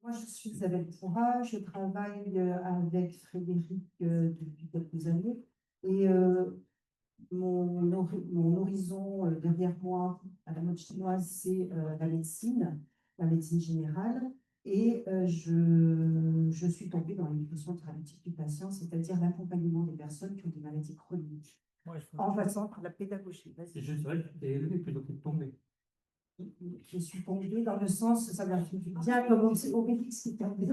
Moi, je suis Isabelle Pourra, je travaille avec Frédéric depuis quelques années et mon horizon derrière moi à la mode chinoise, c'est la médecine générale. Et je suis tombée dans l'éducation thérapeutique du patient, c'est-à-dire l'accompagnement des personnes qui ont des maladies chroniques, Ouais, en passant par la pédagogie. c'est juste vrai que tu t'es élevé plutôt que de tomber. Je suis tombée dans le sens, ça m'a fait du bien, comme au Obélix qui tombait.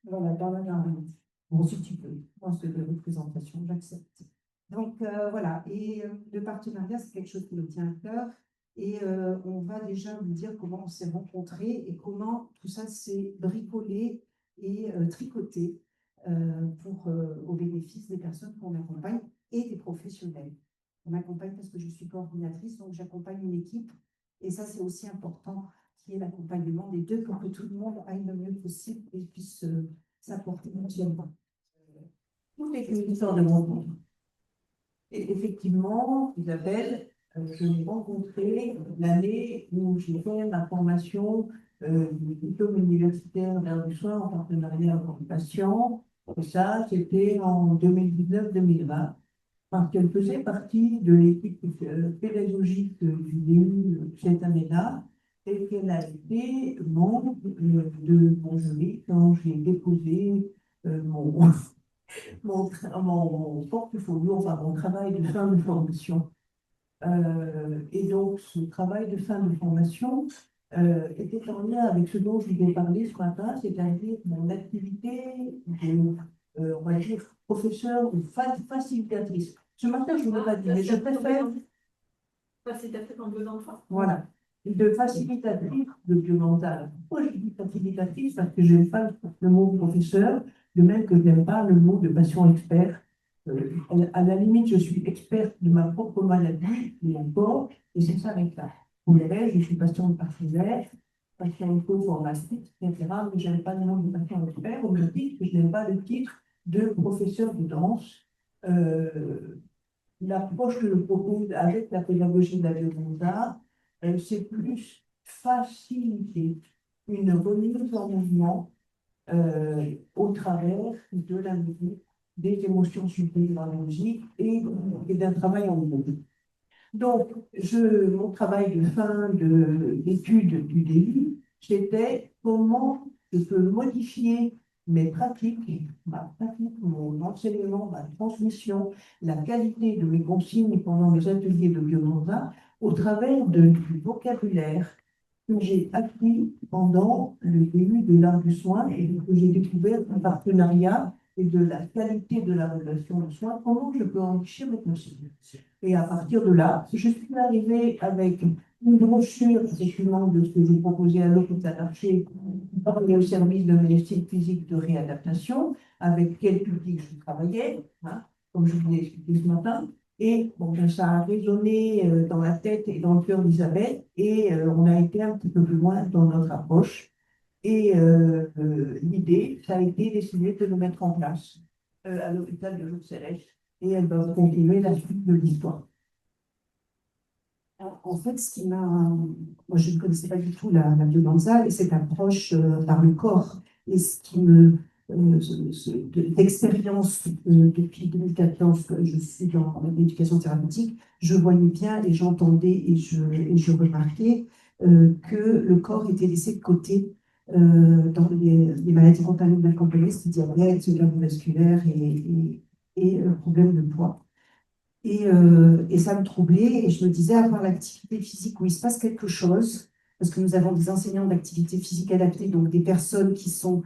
Voilà, dans la garde. Bon, si tu peux, moi, c'est de représentation, j'accepte. Donc, voilà, et le partenariat, c'est quelque chose qui me tient à cœur. Et on va déjà vous dire comment on s'est rencontrés et comment tout ça s'est bricolé et tricoté au bénéfice des personnes qu'on accompagne et des professionnels. On accompagne parce que je suis coordinatrice, donc j'accompagne une équipe. Et ça, c'est aussi important, qui est l'accompagnement des deux pour que tout le monde aille le mieux possible et puisse s'apporter mutuellement. Toutes les histoires de rencontre. Et effectivement, Isabelle, je l'ai rencontrée l'année où j'ai fait ma formation du diplôme universitaire d'art du soin en partenariat avec les patients. Et ça, c'était en 2019-2020, parce qu'elle faisait partie de l'équipe pédagogique du DU cette année-là, et qu'elle a été membre de mon jury quand j'ai déposé mon portfolio, enfin mon travail de fin de formation. Et donc, ce travail de fin de formation était en lien avec ce dont je vous ai parlé ce matin, c'est-à-dire mon activité de, on va dire, professeur ou facilitatrice. Ce matin, je ne vous l'ai pas dit, mais je préfère. Facilitatrice en biodental. Voilà. De facilitatrice de biomental. Pourquoi je dis facilitatrice? Parce que je n'aime pas le mot professeur, de même que je n'aime pas le mot de patient expert. À la limite, je suis experte de ma propre maladie, de mon corps, et c'est ça avec ça. Pour le reste, je suis patient partenaire, patient co-formatrice, etc. Mais je n'aime pas le nom de patient expert, au même titre que je n'aime pas le titre de professeur de danse. L'approche que je propose avec la pédagogie de la biodanza, c'est plus faciliter une remise en mouvement au travers de la musique, des émotions subies dans la musique et d'un travail en groupe. Donc, mon travail de fin d'études du début, c'était comment je peux modifier mes pratiques, ma pratique, mon enseignement, ma transmission, la qualité de mes consignes pendant mes ateliers de biodanza au travers du vocabulaire que j'ai acquis pendant le début de l'art du soin et que j'ai découvert en partenariat et de la qualité de la relation de soins, comment je peux enrichir mes consignes. Et à partir de là, je suis arrivée avec une brochure, effectivement, de ce que j'ai proposé à l'hôpital Archer, parler au service de médecine physique de réadaptation, avec quel public je travaillais, hein, comme je vous l'ai expliqué ce matin. Et bon, ben, ça a résonné dans la tête et dans le cœur d'Isabelle, et on a été un petit peu plus loin dans notre approche. Et l'idée, ça a été d'essayer de le mettre en place à l'hôpital de Joux-Céleste. Et elle va continuer la suite de l'histoire. En fait, moi, je ne connaissais pas du tout la biodanza et cette approche par le corps. Et ce qui d'expérience depuis 2014, que je suis dans l'éducation thérapeutique, je voyais bien et j'entendais et je remarquais que le corps était laissé de côté dans les maladies spontanées accompagnées, c'est-à-dire diabète, cardiovasculaire et problème de poids. Et ça me troublait et je me disais, à part l'activité physique où il se passe quelque chose, parce que nous avons des enseignants d'activité physique adaptée, donc des personnes qui sont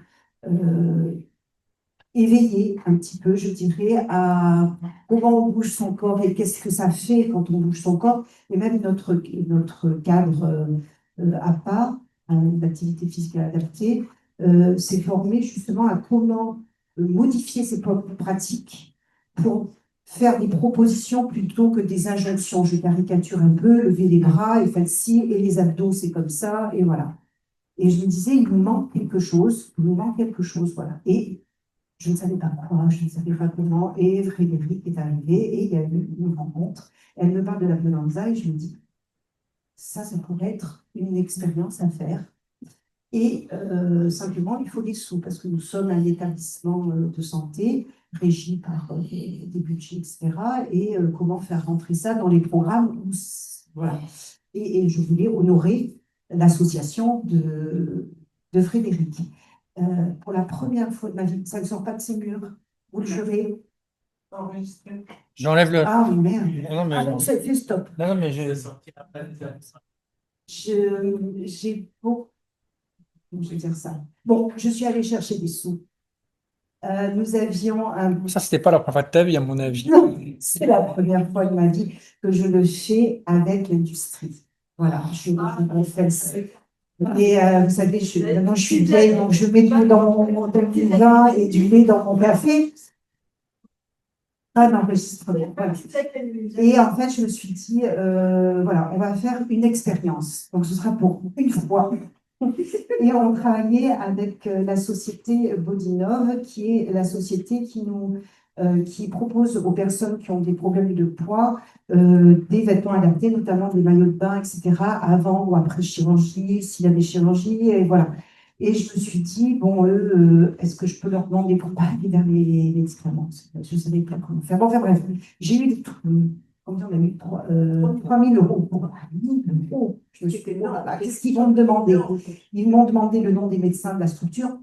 éveillées un petit peu, je dirais, à comment on bouge son corps et qu'est-ce que ça fait quand on bouge son corps, et même notre cadre à part, d'activité physique adaptée, s'est formé justement à comment modifier ses propres pratiques pour faire des propositions plutôt que des injonctions. Je caricature un peu, lever les bras et faire ci, et les abdos, c'est comme ça, et voilà. Et je me disais, il nous manque quelque chose, voilà. Et je ne savais pas quoi, je ne savais pas comment, et Frédéric est arrivé, et il y a eu une rencontre. Elle me parle de la biodanza, et je me dis, ça pourrait être une expérience à faire. Et simplement, il faut des sous parce que nous sommes un établissement de santé régi par des budgets, etc. Et comment faire rentrer ça dans les programmes voilà. Et je voulais honorer l'association de Frédéric. Pour la première fois de ma vie, ça ne sort pas de ses murs. Vous le jurez? J'enlève le. Ah, merde. Non, mais Ah non, fais stop. non, mais j'ai. J'ai beaucoup. Je vais dire ça. Bon, je suis allée chercher des sous. Nous avions un. Ça, c'était pas la première fois de ta vie, à mon avis. Non, c'est la première fois de ma vie que je le fais avec l'industrie. Voilà, je confesse. Et vous savez, maintenant je suis vieille, donc je mets du lait dans mon vin et du lait dans mon café. Ah non, enregistrement. Voilà. Et en fait, je me suis dit, voilà, on va faire une expérience. Donc, ce sera pour une fois. Et on travaillait avec la société Bodinov, qui est la société qui propose aux personnes qui ont des problèmes de poids des vêtements adaptés, notamment des maillots de bain, etc., avant ou après chirurgie, s'il y a des chirurgies, et voilà. Et je me suis dit, bon, eux, est-ce que je peux leur demander pour pas aller vers les médicaments? Je ne savais pas comment faire. Bon, enfin bref, j'ai eu combien on a eu 3 000 euros pour 1 000 euros. Je me suis dit, oh là là, qu'est-ce qu'ils vont me demander? Ils m'ont demandé le nom des médecins de la structure.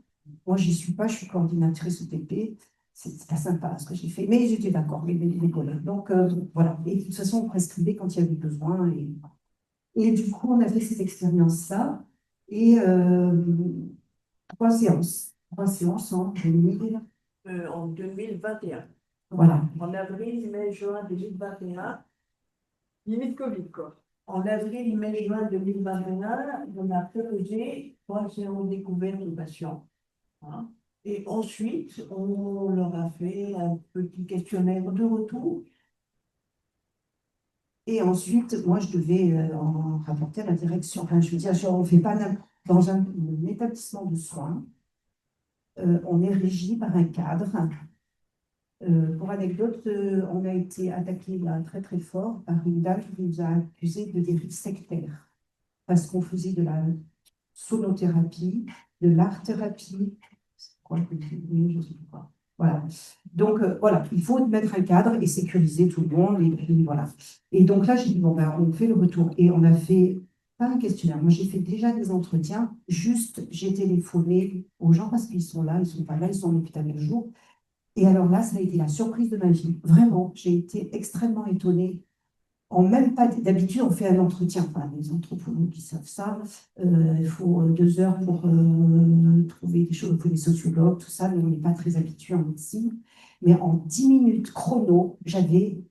Moi, j'y suis pas, je suis coordinatrice OTP. C'est pas sympa ce que j'ai fait, mais j'étais d'accord, les collègues. Donc, voilà. Et de toute façon, on prescrivait quand il y avait besoin. Et du coup, on a fait cette expérience-là. Et 3 séances en 2000. En 2021. Voilà. En avril, mai, juin 2021. Limite Covid, quoi. En avril, mai, juin 2021, on a proposé 3 séances découvertes aux patients. Hein. Et ensuite, on leur a fait un petit questionnaire de retour. Et ensuite, moi, je devais en rapporter à la direction. Enfin, je veux dire, on ne fait pas dans un établissement de soins. On est régi par un cadre. Pour anecdote, on a été attaqué là, très très fort par une dame qui nous a accusés de dérive sectaire parce qu'on faisait de la sonothérapie, de l'art-thérapie, quoi, je ne sais pas. Voilà. Donc, voilà, il faut mettre un cadre et sécuriser tout le monde. Et puis, voilà. Et donc là, j'ai dit, bon, ben, on fait le retour. Et on a fait, pas un questionnaire, moi j'ai fait déjà des entretiens. Juste, j'ai téléphoné aux gens parce qu'ils sont là, ils ne sont pas là, ils sont en hôpital le jour. Et alors là, ça a été la surprise de ma vie. Vraiment, j'ai été extrêmement étonnée. En même pas d'habitude, on fait un entretien. Enfin, les anthropologues qui savent ça. Il faut 2 heures pour trouver des choses, il faut des sociologues, tout ça, mais on n'est pas très habitué en médecine. Mais en 10 minutes chrono, j'avais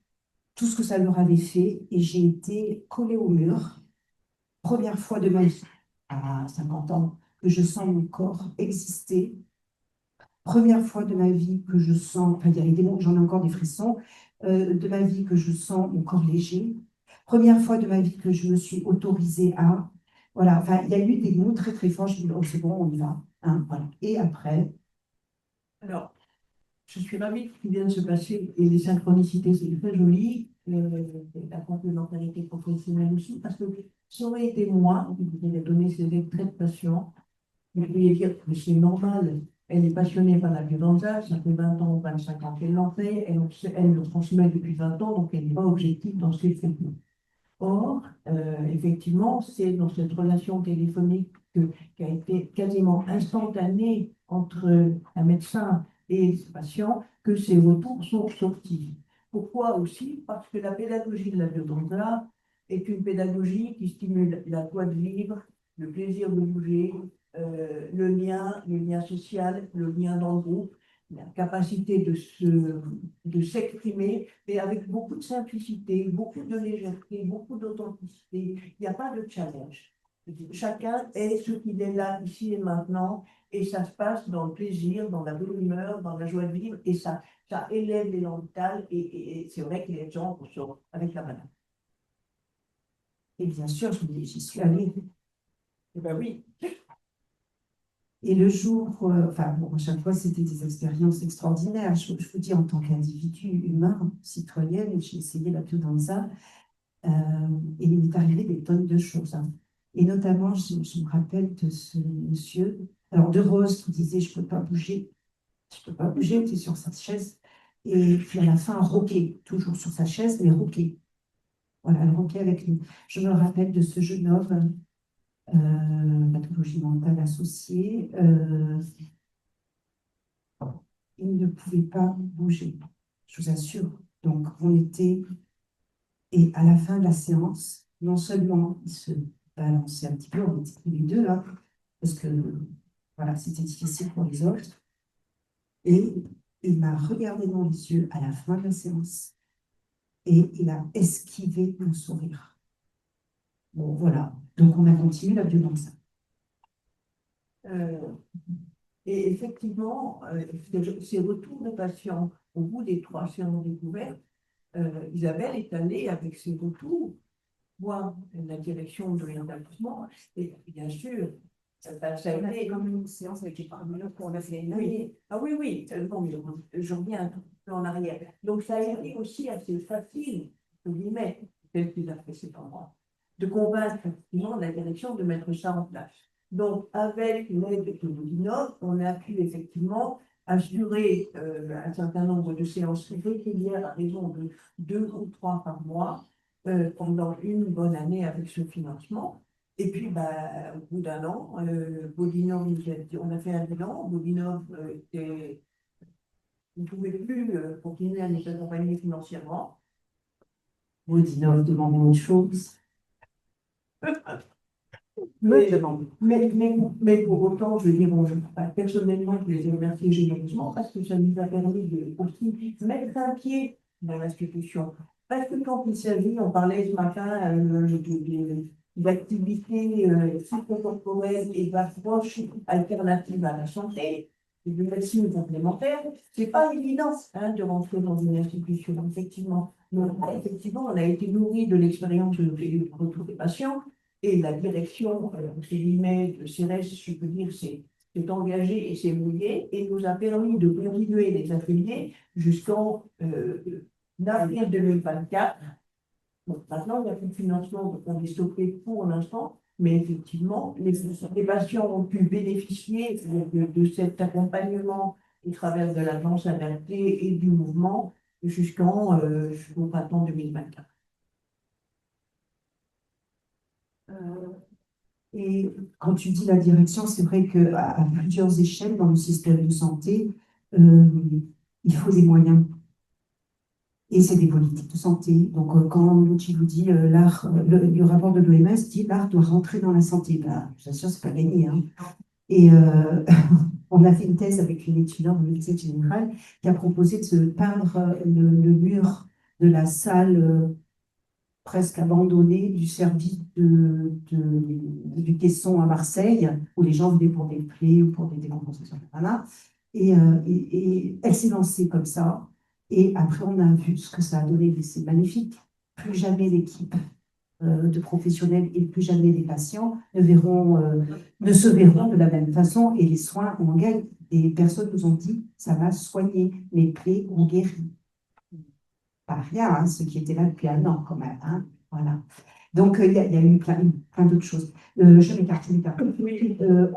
tout ce que ça leur avait fait et j'ai été collée au mur. Première fois de ma vie, à 50 ans, que je sens mon corps exister. Première fois de ma vie que je sens, enfin, il y a des mots, j'en ai encore des frissons, de ma vie que je sens mon corps léger. Première fois de ma vie que je me suis autorisée à. Voilà, enfin, il y a eu des mots très très forts. Je dis, oh, c'est bon, on y va. Hein, voilà. Et après. Alors, je suis ravie de ce qui vient de se passer et les synchronicités, c'est très joli. La complémentarité professionnelle aussi, parce que ça aurait été moi qui vous ai donné ces extraits de patients. Vous pourriez dire que c'est normal. Elle est passionnée par la violenta, ça fait 20 ans ou 25 ans qu'elle l'en fait, elle le transmet depuis 20 ans, donc elle n'est pas objective dans ce qu'elle fait. Or, effectivement, c'est dans cette relation téléphonique qui a été quasiment instantanée entre un médecin et ses patients que ces retours sont sortis. Pourquoi aussi? Parce que la pédagogie de la biodonta est une pédagogie qui stimule la joie de vivre, le plaisir de bouger, le lien social, le lien dans le groupe, la capacité de s'exprimer, mais avec beaucoup de simplicité, beaucoup de légèreté, beaucoup d'authenticité. Il n'y a pas de challenge. Chacun est ce qu'il est là, ici et maintenant, et ça se passe dans le plaisir, dans la bonne humeur, dans la joie de vivre, et ça élève l'élan vital, et c'est vrai que les gens sont avec la banane. Et bien sûr, j'y suis allée. Eh bien oui. Et le jour, enfin, bon, à chaque fois, c'était des expériences extraordinaires. Je vous dis, en tant qu'individu humain, citoyenne, j'ai essayé la biodanza, et il m'est arrivé des tonnes de choses. Hein. Et notamment, je me rappelle de ce monsieur, alors de Rose, qui disait, je ne peux pas bouger, je ne peux pas bouger, tu es sur sa chaise. Et puis à la fin, roquer, toujours sur sa chaise, mais roquer. Voilà, elle roquait avec nous. Je me rappelle de ce jeune homme, pathologie mentale associée, il ne pouvait pas bouger, je vous assure. Donc, on était, et à la fin de la séance, non seulement il se balançait un petit peu, on était tous les deux, hein, parce que voilà, c'était difficile pour les autres, et il m'a regardé dans les yeux à la fin de la séance, et il a esquivé mon sourire. Bon, voilà. Donc, on a continué la violence. Euh, et effectivement, ces retours de patients au bout des 3 séances découvertes, Isabelle est allée avec ses retours voir la direction de l'établissement. Et bien sûr, ça a été Comme une séance avec les partenaires qu'on a fait une année. oui. Ah oui, oui, bon, je reviens un tout petit peu en arrière. Donc, ça a été aussi assez facile, entre guillemets, tel qu'il a fait ses parents, de convaincre effectivement la direction de mettre ça en place. Donc, avec l'aide de Boudinov, on a pu effectivement assurer un certain nombre de séances régulières à raison de 2 ou 3 par mois pendant une bonne année avec ce financement. Et puis, bah, au bout d'un an, Bodinov, on a fait un bilan. Bodinov ne pouvait plus continuer à nous accompagner financièrement. Bodinov demandait autre chose. Mais pour autant, je veux dire, personnellement, je les ai remerciés généreusement parce que ça nous a permis de aussi mettre un pied dans l'institution. Parce que quand il s'agit, on parlait ce matin d'activités psychocorporelles et d'approches alternatives à la santé, et de médecine complémentaire, c'est pas évident hein, de rentrer dans une institution, effectivement. Donc, effectivement, on a été nourri de l'expérience de retour des patients. Et la direction, entre guillemets, de CERES, je peux dire, s'est engagée et s'est mouillée et nous a permis de continuer les ateliers jusqu'en avril 2024. Donc, maintenant, il n'y a plus de financement, donc on est stoppé pour l'instant, mais effectivement, les patients ont pu bénéficier de cet accompagnement au travers de la danse adaptée et du mouvement jusqu'au printemps 2024. Et quand tu dis la direction, c'est vrai qu'à plusieurs échelles dans le système de santé, il faut des moyens. Et c'est des politiques de santé. Donc, quand l'outil vous dit l'art, le rapport de l'OMS dit l'art doit rentrer dans la santé, ben, je sûr, c'est pas gagné. Hein. Et on a fait une thèse avec une étudiante en médecine générale qui a proposé de se peindre le mur de la salle presque abandonnée du service du caisson à Marseille, où les gens venaient pour des plaies ou pour des décompensations. Voilà. Et elle s'est lancée comme ça. Et après, on a vu ce que ça a donné. C'est magnifique. Plus jamais l'équipe de professionnels et plus jamais les patients ne se verront de la même façon. Et les soins, on gagne. Et personnes nous ont dit, ça va soigner. Les plaies ont guéri. Pas rien, hein, ceux qui étaient là depuis un an quand même. Hein, voilà. Donc, il y a eu plein d'autres choses. Je m'écarte.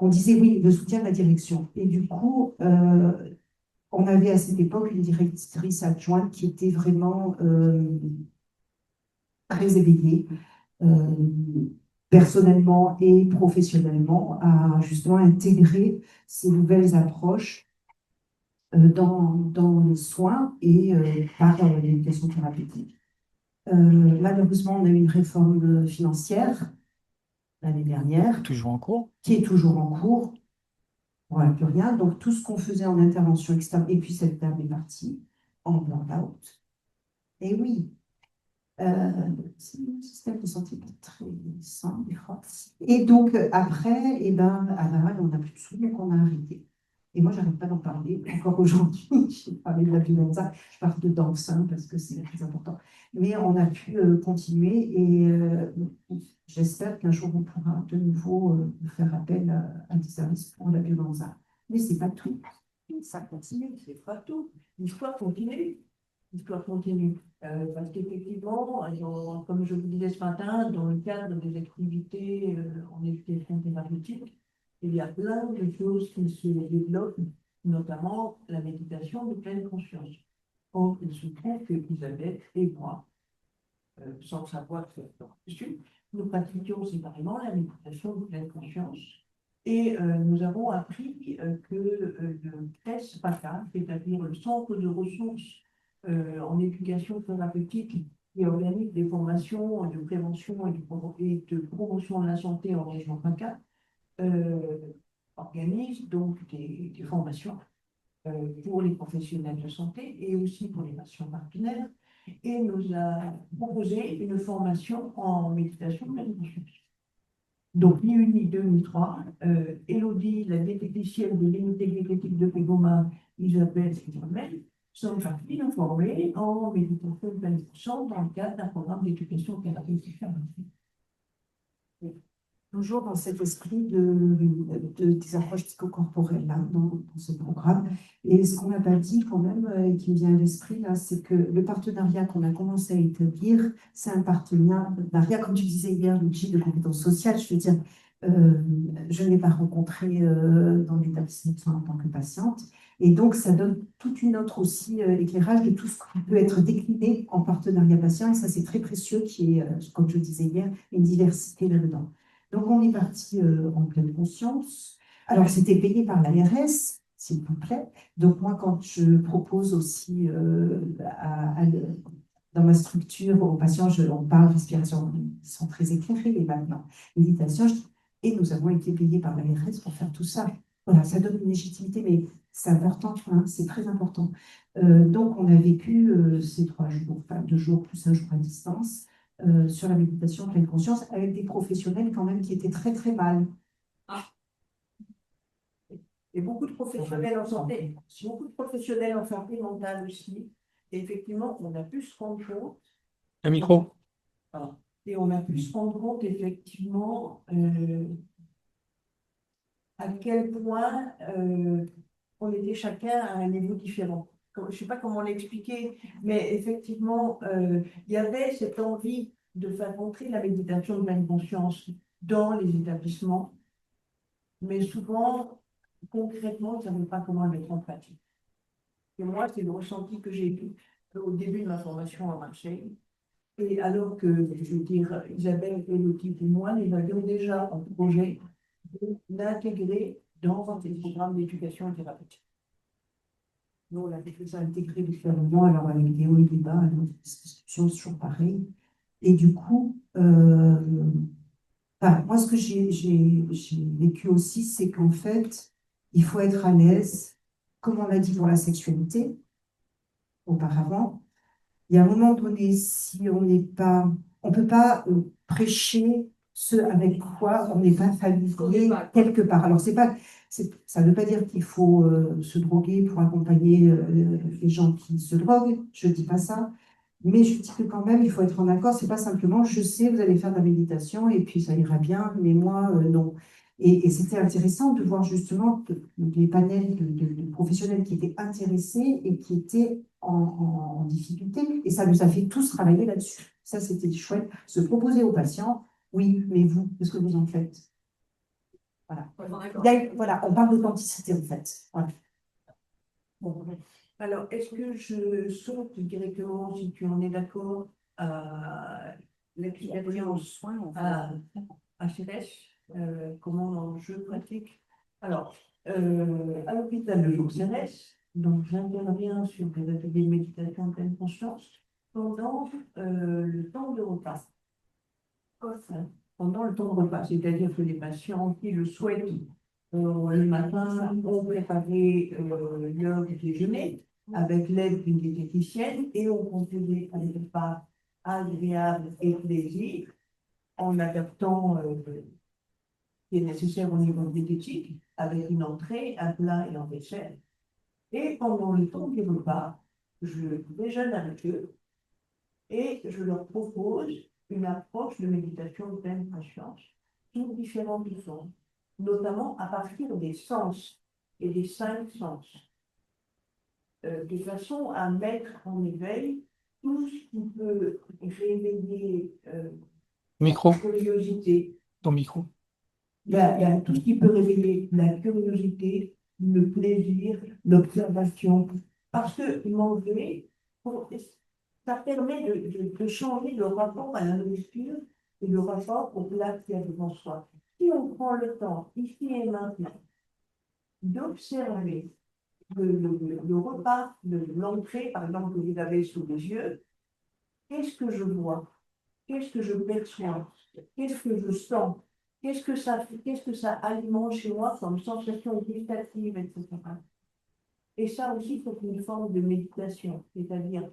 On disait, oui, le soutien de la direction. Et du coup, on avait à cette époque une directrice adjointe qui était vraiment très éveillée, personnellement et professionnellement, à justement intégrer ces nouvelles approches dans les soins et par l'éducation thérapeutique. Malheureusement, on a eu une réforme financière l'année dernière, Toujours en cours. qui est toujours en cours. On n'a plus rien. Donc, tout ce qu'on faisait en intervention externe, et puis cette dame est partie en burn-out. Et oui, c'est un système de santé pas très sain, des fois. Et donc, après, eh ben, à Laval, on n'a plus de sous, donc on a arrêté. Et moi, je n'arrête pas d'en parler. Encore aujourd'hui, je parlais de la violence, je parle de danse, hein, parce que c'est très important. Mais on a pu continuer et j'espère qu'un jour, on pourra de nouveau faire appel à des services pour la violence. Mais ce n'est pas tout. Ça continue, c'est pas tout. L'histoire continue. histoire continue. Parce qu'effectivement, comme je vous disais ce matin, dans le cadre des activités en éducation thérapeutique, il y a plein de choses qui se développent, notamment la méditation de pleine conscience. Or, il se trouve que Isabelle et moi, sans savoir faire dessus, nous pratiquions séparément la méditation de pleine conscience. Et nous avons appris que le CRES-PACA, c'est-à-dire le Centre de ressources en éducation thérapeutique, qui organise des formations de prévention et de promotion de la santé en région PACA, organise donc des formations pour les professionnels de santé et aussi pour les patients partenaires, et nous a proposé une formation en méditation de pleine conscience. Donc, ni une, ni deux, ni trois. Élodie, la diététicienne de l'unité diététique de Pégoma, Isabelle et moi-même, sommes partis nous former en méditation de pleine conscience dans le cadre d'un programme d'éducation thérapeutique. Toujours dans cet esprit des approches psychocorporelles là, dans ce programme. Et ce qu'on n'a pas dit quand même, et qui me vient à l'esprit là, c'est que le partenariat qu'on a commencé à établir, c'est un partenariat, comme tu disais hier, Luigi, de compétences sociales. Je veux dire, je ne l'ai pas rencontré dans l'établissement en tant que patiente. Et donc, ça donne toute une autre aussi éclairage de tout ce qui peut être décliné en partenariat patient. Et ça, c'est très précieux, qui est, comme je disais hier, une diversité là-dedans. Donc, on est parti en pleine conscience. Alors, c'était payé par l'ARS, s'il vous plaît. Donc, moi, quand je propose aussi dans ma structure aux patients, on parle respiration, ils sont très éclairés, et maintenant, méditation, et nous avons été payés par l'ARS pour faire tout ça. Voilà, ça donne une légitimité, mais c'est important, hein, c'est très important. Donc, on a vécu ces 3 jours, enfin 2 jours plus un jour à distance, sur la méditation pleine conscience, avec des professionnels quand même qui étaient très très mal. Et beaucoup de professionnels en santé mentale aussi. Et effectivement, on a pu se rendre compte. Le micro. Et on a pu se rendre compte effectivement à quel point on était chacun à un niveau différent. Je ne sais pas comment l'expliquer, mais effectivement, il y avait cette envie de faire entrer la méditation de pleine conscience dans les établissements, mais souvent, concrètement, on ne savait pas comment le mettre en pratique. Et moi, c'est le ressenti que j'ai eu au début de ma formation à Marseille. Et alors que, je veux dire, Isabelle, Élodie et moi, nous avions déjà un projet d'intégrer dans des programmes d'éducation thérapeutique. Nous, on avait fait ça intégrer différemment, alors avec des hauts et des bas, alors des discussions, c'est toujours pareil. Et du coup, moi, ce que j'ai vécu aussi, c'est qu'en fait, il faut être à l'aise, comme on l'a dit pour la sexualité auparavant. Il y a un moment donné, si on n'est pas, on ne peut pas prêcher ce avec quoi on n'est pas familier quelque part. Alors, ça ne veut pas dire qu'il faut se droguer pour accompagner les gens qui se droguent, je ne dis pas ça. Mais je dis que quand même, il faut être en accord. C'est pas simplement, je sais, vous allez faire de la méditation et puis ça ira bien, mais moi, non. Et c'était intéressant de voir justement les panels de professionnels qui étaient intéressés et qui étaient en difficulté. Et ça nous a fait tous travailler là-dessus. Ça, c'était chouette. Se proposer aux patients, oui, mais vous, qu'est-ce que vous en faites? Voilà. Voilà, on parle d'authenticité en fait. Voilà. Bon. Alors, est-ce que je saute directement, si tu en es d'accord, à l'expérience à CERES, comment je pratique? Alors, à l'hôpital de CERES, donc j'interviens sur des ateliers de méditation de pleine conscience pendant le temps de repas. Pendant le temps de repas, c'est-à-dire que les patients qui le souhaitent le matin ont préparé leur déjeuner avec l'aide d'une diététicienne et ont composé un repas agréable et plaisir en adaptant ce qui est nécessaire au niveau diététique avec une entrée, un plat et un dessert. Et pendant le temps du repas, je déjeune avec eux et je leur propose une approche de méditation de pleine conscience sous différentes formes, notamment à partir des sens et des 5 sens. de façon à mettre en éveil tout ce qui peut réveiller Micro, la curiosité. ton micro. Il y a tout ce qui peut réveiller la curiosité, le plaisir, l'observation. Parce que manger, ça permet de changer le rapport à la nourriture et le rapport au plat qu'il y a devant soi. Si on prend le temps, ici et maintenant, d'observer le repas, l'entrée, par exemple, que vous avez sous les yeux, qu'est-ce que je vois? Qu'est-ce que je perçois? Qu'est-ce que je sens? Qu'est-ce que ça alimente chez moi comme sensation gustative, etc. Et ça aussi, c'est une forme de méditation. C'est-à-dire,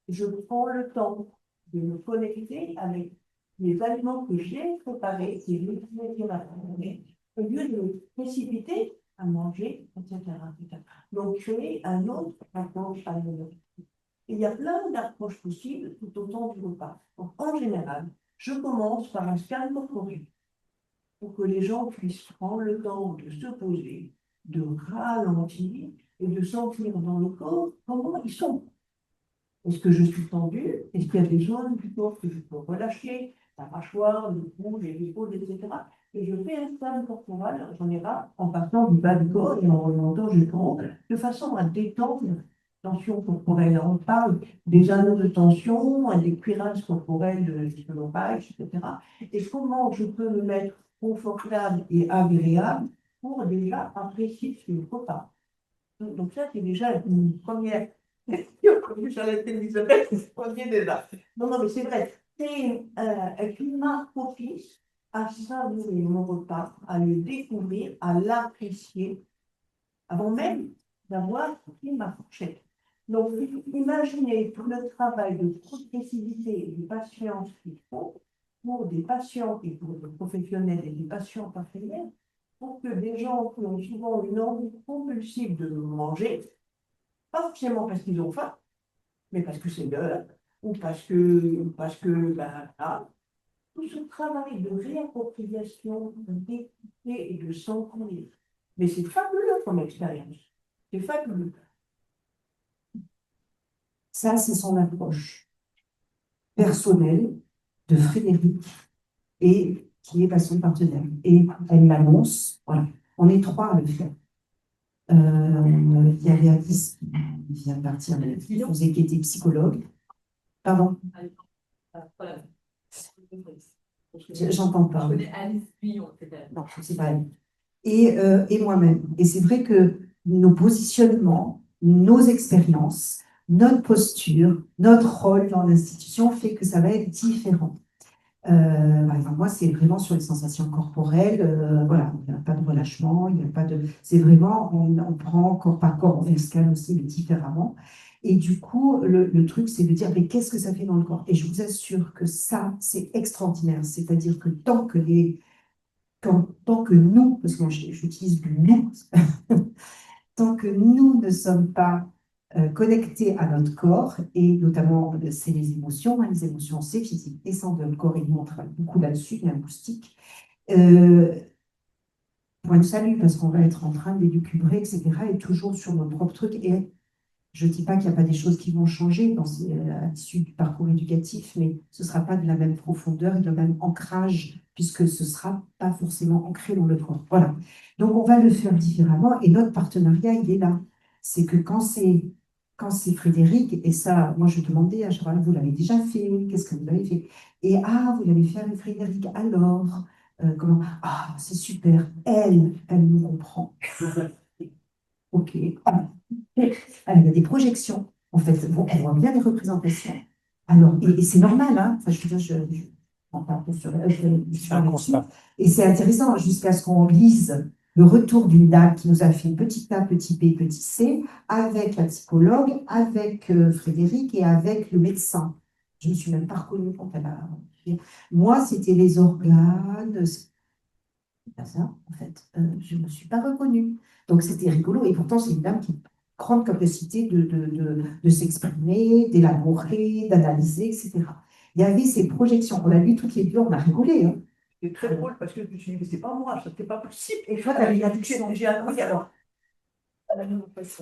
je prends le temps de me connecter avec les aliments que j'ai préparés, qui me plaisir à préparer, au lieu de me précipiter à manger, etc., etc. Donc, créer un autre approche à l'autre. Il y a plein d'approches possibles tout au long du repas. Donc, en général, je commence par un scan corporel pour que les gens puissent prendre le temps de se poser, de ralentir et de sentir dans le corps comment ils sont. Est-ce que je suis tendue? Est-ce qu'il y a des zones du corps que je peux relâcher? La mâchoire, le cou, les épaules, etc. Et je fais un scan corporel en général en partant du bas du corps et en remontant jusqu'en haut, de façon à détendre tension corporelle. On parle des anneaux de tension, des cuirasses corporelles de l'oreille, etc. Et comment je peux me mettre confortable et agréable pour déjà apprécier ce repas. Donc ça, c'est déjà une première question. J'allais te dire, c'est premier déjà. Non, mais c'est vrai. C'est un climat propice à savourer mon repas, à le découvrir, à l'apprécier, avant même d'avoir pris ma fourchette. Donc, imaginez tout le travail de progressivité et de patience qu'il faut pour des patients et pour des professionnels et des patients partenaires, pour que des gens qui ont souvent une envie compulsive de manger, pas forcément parce qu'ils ont faim, mais parce que c'est l'heure, ou parce que tout ce travail de réappropriation, d'écouter et de s'encourager. Mais c'est fabuleux comme expérience. C'est fabuleux. Ça, c'est son approche personnelle de Frédéric et qui est son partenaire. Et elle l'annonce, voilà. On est trois à le faire. Il y a Béatrice qui vient de partir, qui était psychologue. Pardon? J'entends pas. Non, c'est pas elle. Et moi-même. Et c'est vrai que nos positionnements, nos expériences, notre posture, notre rôle dans l'institution fait que ça va être différent. Par exemple, moi, c'est vraiment sur les sensations corporelles. Voilà, il n'y a pas de relâchement, il n'y a pas de. C'est vraiment, on prend corps par corps, on fait le scan aussi, mais différemment. Et du coup, le truc, c'est de dire, mais qu'est-ce que ça fait dans le corps? Et je vous assure que ça, c'est extraordinaire. C'est-à-dire que tant que nous, parce que moi, j'utilise du nous, tant que nous ne sommes pas connectés à notre corps, et notamment, c'est les émotions, hein, les émotions, c'est physique, et ça, le corps, il montre beaucoup là-dessus, il y a un acoustique. Point de salut, parce qu'on va être en train d'élucubrer, etc., et toujours sur nos propres trucs. Et je ne dis pas qu'il n'y a pas des choses qui vont changer à l'issue du parcours éducatif, mais ce ne sera pas de la même profondeur et de même ancrage, puisque ce ne sera pas forcément ancré dans le corps. Voilà. Donc, on va le faire différemment, et notre partenariat, il est là. C'est que quand c'est Frédéric, et ça, moi, je demandais à Charles, vous l'avez déjà fait, qu'est-ce que vous avez fait? Et vous l'avez fait avec Frédéric, alors, comment? Ah, c'est super, elle nous comprend. Ok. Il y a des projections, en fait. Bon, on voit bien les représentations. Alors, et c'est normal, hein. Enfin, je veux dire, enfin, Un constat. et c'est intéressant jusqu'à ce qu'on lise le retour d'une dame qui nous a fait petit A, petit B, petit C, avec la psychologue, avec Frédéric et avec le médecin. Je ne me suis même pas reconnue quand elle a. Moi, c'était les organes. C'est pas ça, en fait. Je ne me suis pas reconnue. Donc, c'était rigolo. Et pourtant, c'est une dame qui a une grande capacité de s'exprimer, d'élaborer, d'analyser, etc. Il y avait ces projections. On a lu toutes les deux, on a rigolé. Hein. C'est très drôle parce que je me suis dit, mais c'est pas moi, ça, c'est pas possible. Et toi, tu avais une addiction. J'ai appris alors.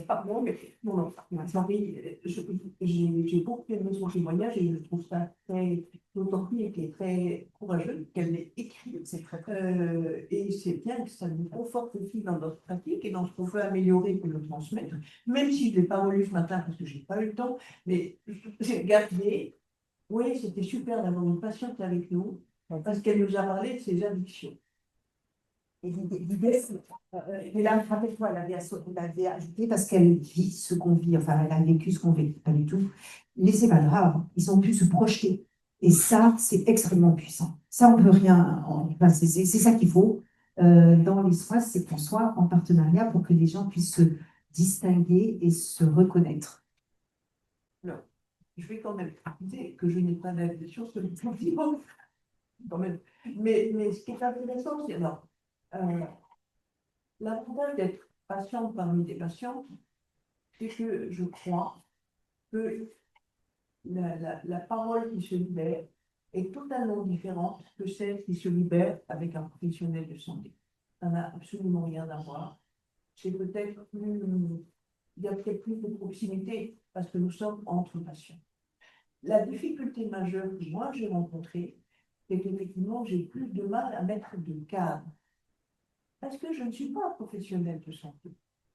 Pardon, mais non, Marie, j'ai beaucoup aimé son témoignage et je trouve ça très authentique et qui est très courageux qu'elle l'ait écrit. Et c'est bien que ça nous conforte aussi dans notre pratique et dans ce qu'on veut améliorer pour le transmettre. Même si je ne l'ai pas relu ce matin parce que je n'ai pas eu le temps, mais j'ai regardé. Oui, c'était super d'avoir une patiente avec nous parce qu'elle nous a parlé de ses addictions. Et l'idée, c'est, et là, rappelle-toi, elle avait ajouté parce qu'elle vit ce qu'on vit, enfin, elle a vécu ce qu'on vit, pas du tout. Mais c'est pas grave, ils ont pu se projeter. Et ça, c'est extrêmement puissant. Ça, on peut rien, enfin, c'est ça qu'il faut dans l'histoire, c'est qu'on soit en partenariat pour que les gens puissent se distinguer et se reconnaître. Alors, je vais quand même dire que je n'ai pas d'addiction sur le sentiment, quand même. Mais ce qui est intéressant, c'est alors, l'avantage d'être patiente parmi des patients, c'est que je crois que la parole qui se libère est totalement différente que celle qui se libère avec un professionnel de santé. Ça n'a absolument rien à voir. C'est peut-être plus, il y a peut-être plus de proximité parce que nous sommes entre patients. La difficulté majeure que moi j'ai rencontrée, c'est qu'effectivement j'ai plus de mal à mettre de cadre. Parce que je ne suis pas un professionnel de santé.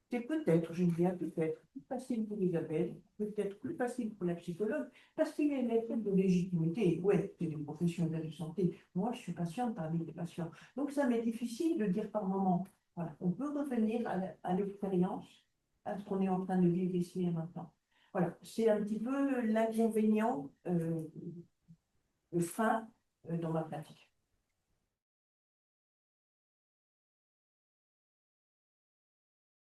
C'est peut-être, je dis bien peut-être, plus facile pour Isabelle, peut-être plus facile pour la psychologue, parce qu'il y a une lettre de légitimité. Ouais, c'est des professionnels de santé. Moi, je suis patiente parmi les patients. Donc, ça m'est difficile de dire par moment. Voilà, on peut revenir à l'expérience, à ce qu'on est en train de vivre ici et maintenant. Voilà, c'est un petit peu l'inconvénient, le frein dans ma pratique.